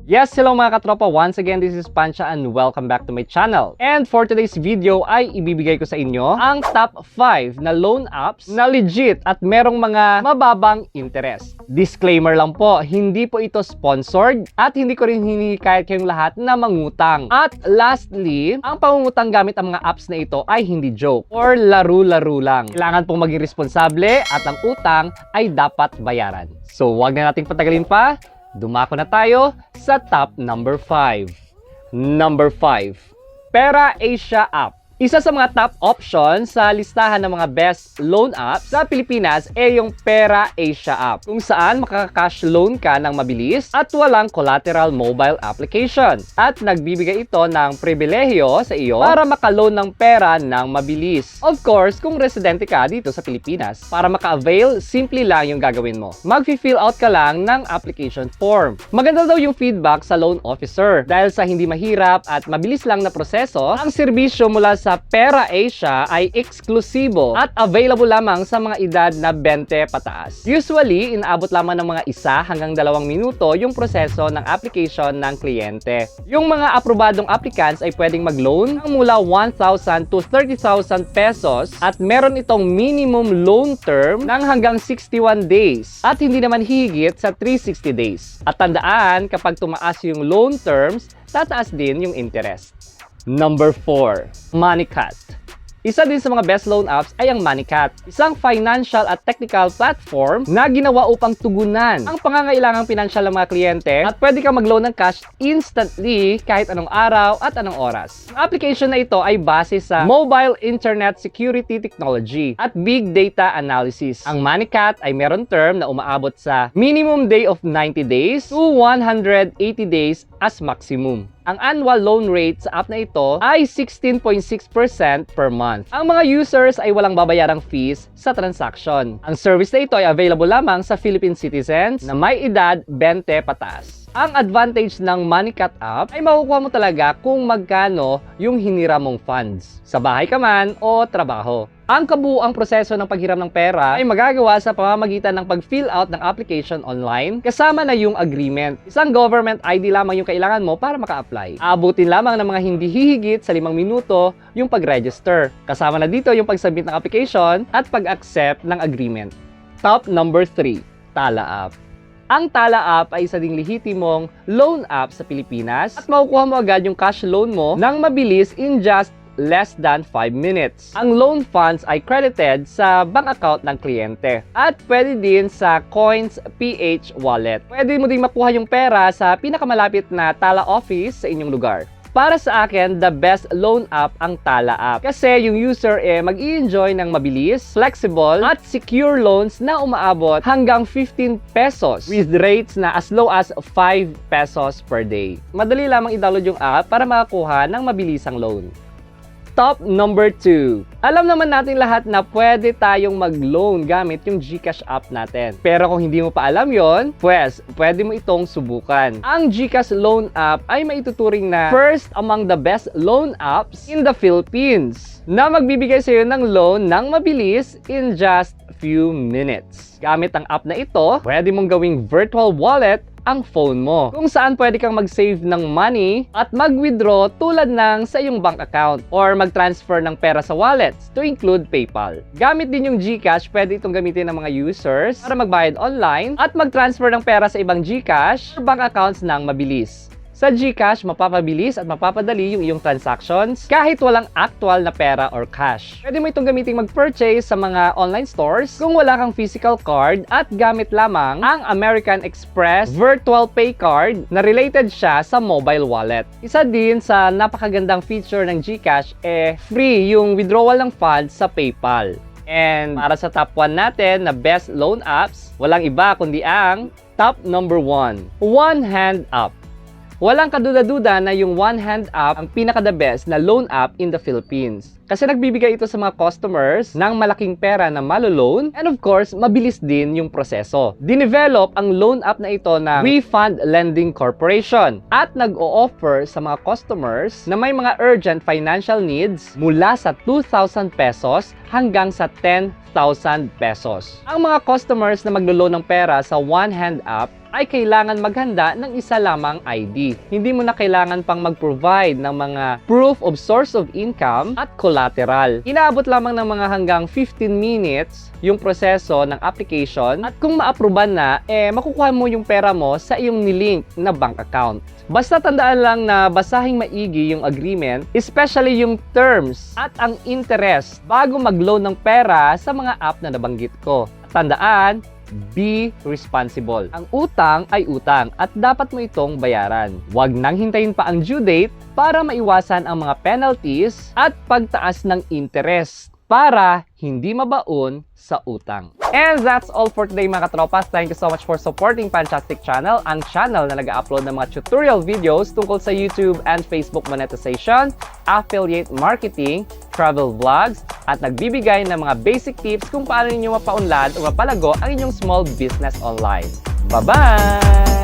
Yes, hello mga katropa. Once again, this is Pancha and welcome back to my channel. And for today's video ay ibibigay ko sa inyo ang top 5 na loan apps na legit at merong mga mababang interest. Disclaimer lang po, hindi po ito sponsored at hindi ko rin hinihikayat kayong lahat na mangutang. At lastly, ang pangungutang gamit ang mga apps na ito ay hindi joke or laro-laro lang. Kailangan pong maging responsable at ang utang ay dapat bayaran. So wag na nating patagalin pa. Dumako na tayo sa top number 5. Number 5, Pera Asia app. Isa sa mga top options sa listahan ng mga best loan apps sa Pilipinas ay yung Pera Asia app, kung saan makaka-cash loan ka ng mabilis at walang collateral mobile application. At nagbibigay ito ng pribilehiyo sa iyo para maka-loan ng pera ng mabilis. Of course, kung residente ka dito sa Pilipinas, para maka-avail, simple lang yung gagawin mo. Mag-fill out ka lang ng application form. Maganda daw yung feedback sa loan officer dahil sa hindi mahirap at mabilis lang na proseso, ang serbisyo mula sa Pera Asia ay eksklusibo at available lamang sa mga edad na 20 pataas. Usually, inaabot lamang ng mga 1 hanggang 2 minuto yung proseso ng application ng kliyente. Yung mga aprobadong applicants ay pwedeng mag-loan ng mula 1,000 to 30,000 pesos at meron itong minimum loan term ng hanggang 61 days at hindi naman higit sa 360 days. At tandaan, kapag tumaas yung loan terms, tataas din yung interest. Number 4, MoneyCat. Isa din sa mga best loan apps ay ang MoneyCat, isang financial at technical platform na ginawa upang tugunan ang pangangailangang pinansyal ng mga kliyente at pwede kang mag-loan ng cash instantly kahit anong araw at anong oras. Ang application na ito ay base sa mobile internet security technology at big data analysis. Ang MoneyCat ay meron term na umaabot sa minimum day of 90 days to 180 days as maximum. Ang annual loan rate sa app na ito ay 16.6% per month. Ang mga users ay walang babayarang fees sa transaction. Ang service na ito ay available lamang sa Philippine citizens na may edad 20 pataas. Ang advantage ng MoneyCat app ay makukuha mo talaga kung magkano yung hinira mong funds, sa bahay ka man o trabaho. Ang kabuuang proseso ng paghiram ng pera ay magagawa sa pamamagitan ng pag-fill out ng application online kasama na yung agreement. Isang government ID lamang yung kailangan mo para maka-apply. Aabutin lamang ng mga hindi hihigit sa 5 minuto yung pag-register. Kasama na dito yung pag-submit ng application at pag-accept ng agreement. Top number 3, Tala app. Ang Tala app ay isa ding lehitimong loan app sa Pilipinas at makukuha mo agad yung cash loan mo nang mabilis in just less than 5 minutes. Ang loan funds ay credited sa bank account ng kliyente at pwede din sa Coins PH wallet. Pwede mo din makuha yung pera sa pinakamalapit na Tala office sa inyong lugar. Para sa akin, the best loan app ang Tala app. Kasi yung user mag-i-enjoy ng mabilis, flexible, at secure loans na umaabot hanggang 15 pesos with rates na as low as 5 pesos per day. Madali lamang i-download yung app para makakuha ng mabilisang loan. Top number 2. Alam naman natin lahat na pwede tayong mag-loan gamit yung GCash app natin. Pero kung hindi mo pa alam yon, pues pwede mo itong subukan. Ang GCash loan app ay maituturing na first among the best loan apps in the Philippines na magbibigay sa iyo ng loan ng mabilis in just few minutes. Gamit ang app na ito, pwede mong gawing virtual wallet ang phone mo, kung saan pwede kang mag-save ng money at mag-withdraw tulad ng sa iyong bank account or mag-transfer ng pera sa wallets to include PayPal. Gamit din yung GCash, pwede itong gamitin ng mga users para magbayad online at mag-transfer ng pera sa ibang GCash or bank accounts ng mabilis. Sa GCash, mapapabilis at mapapadali yung iyong transactions kahit walang actual na pera or cash. Pwede mo itong gamitin mag-purchase sa mga online stores kung wala kang physical card at gamit lamang ang American Express Virtual Pay Card na related siya sa mobile wallet. Isa din sa napakagandang feature ng GCash free yung withdrawal ng funds sa PayPal. And para sa top 1 natin na best loan apps, walang iba kundi ang top number 1, OneHand app. Walang kaduda-duda na yung OneHand app ang pinaka-the best na loan app in the Philippines. Kasi nagbibigay ito sa mga customers ng malaking pera na malo-loan and of course, mabilis din yung proseso. Dinevelop ang loan app na ito ng WeFund Lending Corporation at nag-o-offer sa mga customers na may mga urgent financial needs mula sa 2,000 pesos hanggang sa 10,000 pesos. Ang mga customers na maglo-loan ng pera sa OneHand app ay kailangan maghanda ng isa lamang ID. Hindi mo na kailangan pang mag-provide ng mga proof of source of income at collateral. Inaabot lamang ng mga hanggang 15 minutes yung proseso ng application at kung ma-aproban na, makukuha mo yung pera mo sa iyong nilink na bank account. Basta tandaan lang na basahing maigi yung agreement, especially yung terms at ang interest bago mag-loan ng pera sa mga app na nabanggit ko. Tandaan, be responsible. Ang utang ay utang at dapat mo itong bayaran. Huwag nang hintayin pa ang due date para maiwasan ang mga penalties at pagtaas ng interest para hindi mabaon sa utang. And that's all for today mga katropas. Thank you so much for supporting Fantastic Channel, ang channel na nag-upload ng mga tutorial videos tungkol sa YouTube and Facebook monetization, affiliate marketing, travel vlogs, at nagbibigay ng mga basic tips kung paano ninyo mapaunlad o mapalago ang inyong small business online. Bye-bye!